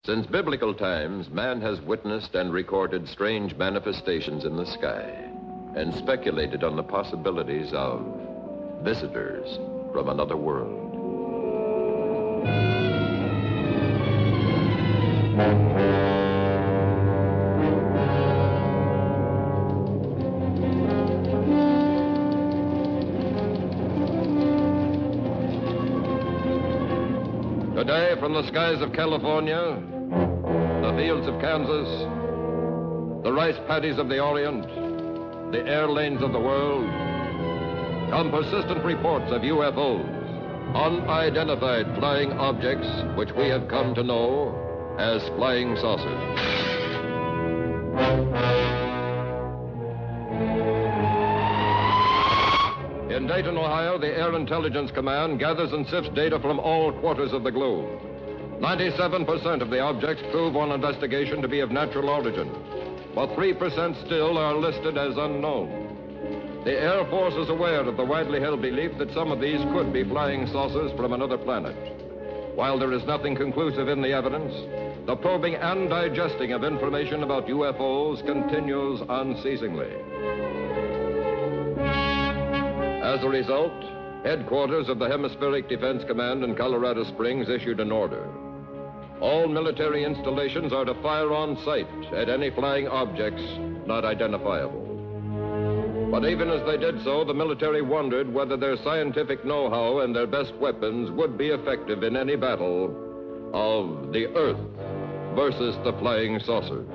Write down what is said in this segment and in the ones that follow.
Since biblical times, man has witnessed and recorded strange manifestations in the sky and speculated on the possibilities of visitors from another world. Today, from the skies of California, the fields of Kansas, the rice paddies of the Orient, the air lanes of the world, come persistent reports of UFOs, unidentified flying objects which we have come to know as flying saucers. In Dayton, Ohio, the Air Intelligence Command gathers and sifts data from all quarters of the globe. 97% of the objects prove on investigation to be of natural origin, but 3% still are listed as unknown. The Air Force is aware of the widely held belief that some of these could be flying saucers from another planet. While there is nothing conclusive in the evidence, the probing and digesting of information about UFOs continues unceasingly. As a result, headquarters of the Hemispheric Defense Command in Colorado Springs issued an order. All military installations are to fire on sight at any flying objects not identifiable. But even as they did so, the military wondered whether their scientific know-how and their best weapons would be effective in any battle of the Earth versus the flying saucers.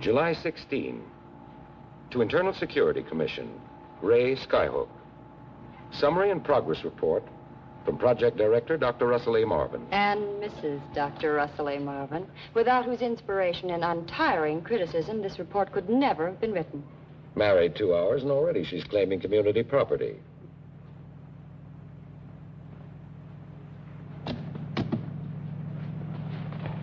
July 16. To Internal Security Commission, Ray Skyhook. Summary and progress report from Project Director Dr. Russell A. Marvin. And Mrs. Dr. Russell A. Marvin, without whose inspiration and untiring criticism, this report could never have been written. Married 2 hours, and already she's claiming community property.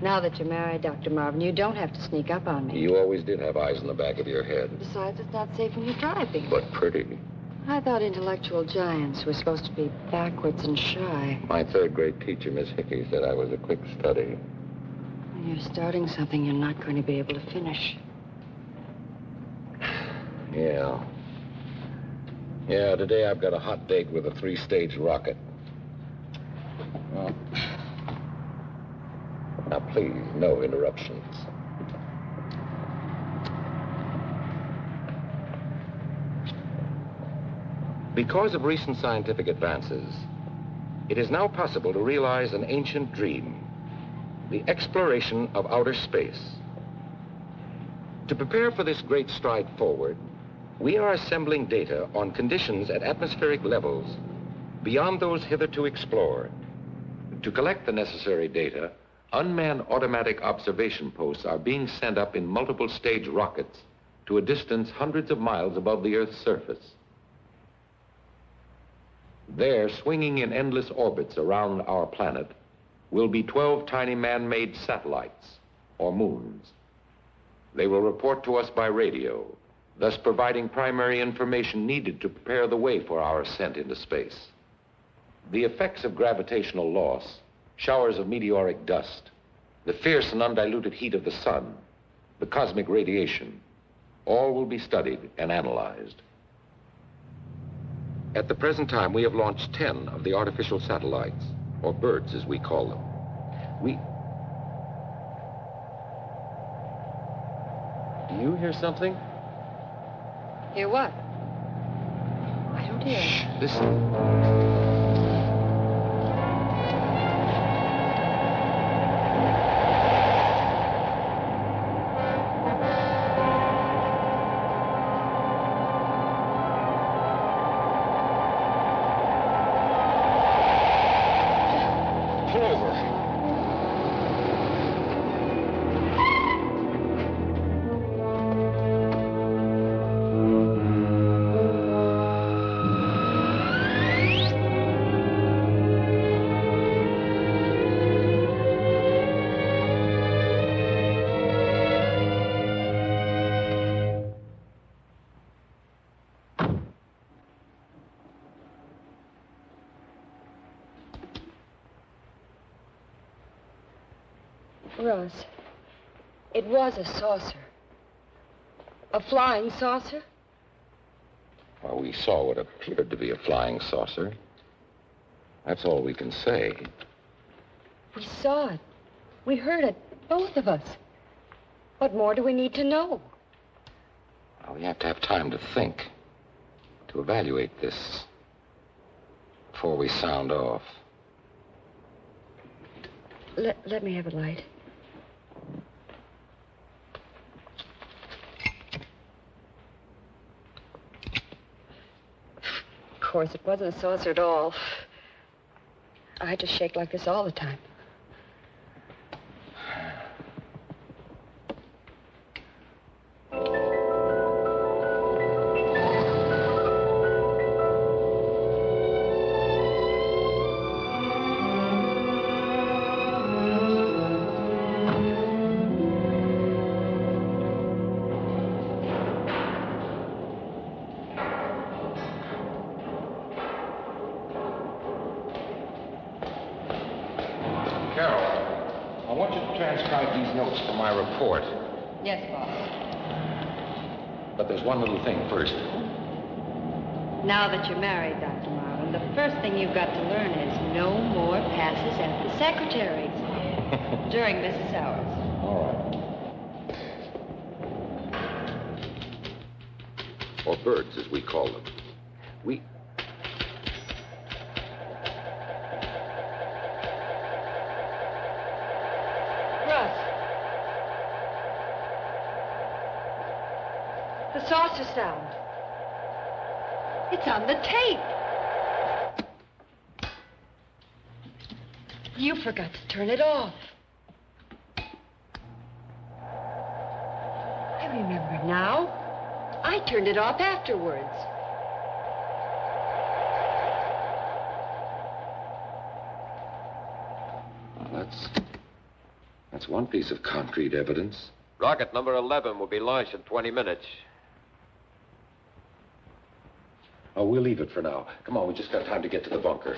Now that you're married, Dr. Marvin, you don't have to sneak up on me. You always did have eyes in the back of your head. Besides, it's not safe when you're driving. But pretty. I thought intellectual giants were supposed to be backwards and shy. My third-grade teacher, Miss Hickey, said I was a quick study. When you're starting something you're not going to be able to finish. Yeah, today I've got a hot date with a 3-stage rocket. Well, now, please, no interruptions. Because of recent scientific advances, it is now possible to realize an ancient dream, the exploration of outer space. To prepare for this great stride forward, we are assembling data on conditions at atmospheric levels beyond those hitherto explored. To collect the necessary data, unmanned automatic observation posts are being sent up in multiple stage rockets to a distance hundreds of miles above the Earth's surface. There, swinging in endless orbits around our planet, will be 12 tiny man-made satellites, or moons. They will report to us by radio, thus providing primary information needed to prepare the way for our ascent into space. The effects of gravitational loss, showers of meteoric dust, the fierce and undiluted heat of the sun, the cosmic radiation, all will be studied and analyzed. At the present time, we have launched 10 of the artificial satellites, or birds as we call them. Do you hear something? Hear what? I don't hear. Shh, listen. Pull over. Russ, it was a saucer. A flying saucer? Well, we saw what appeared to be a flying saucer. That's all we can say. We saw it. We heard it, both of us. What more do we need to know? Well, we have to have time to think, to evaluate this before we sound off. Let me have a light. Of course, it wasn't a saucer at all. I just shake like this all the time. Carol, I want you to transcribe these notes for my report. Yes, boss. But there's one little thing first. Now that you're married, Dr. Marvin, the first thing you've got to learn is no more passes at the secretaries during business hours. All right. Or birds, as we call them. Russ. The saucer sound. It's on the tape. You forgot to turn it off. I remember now. I turned it off afterwards. Well, that's one piece of concrete evidence. Rocket number 11 will be launched in 20 minutes. Oh, we'll leave it for now. Come on, we just got time to get to the bunker.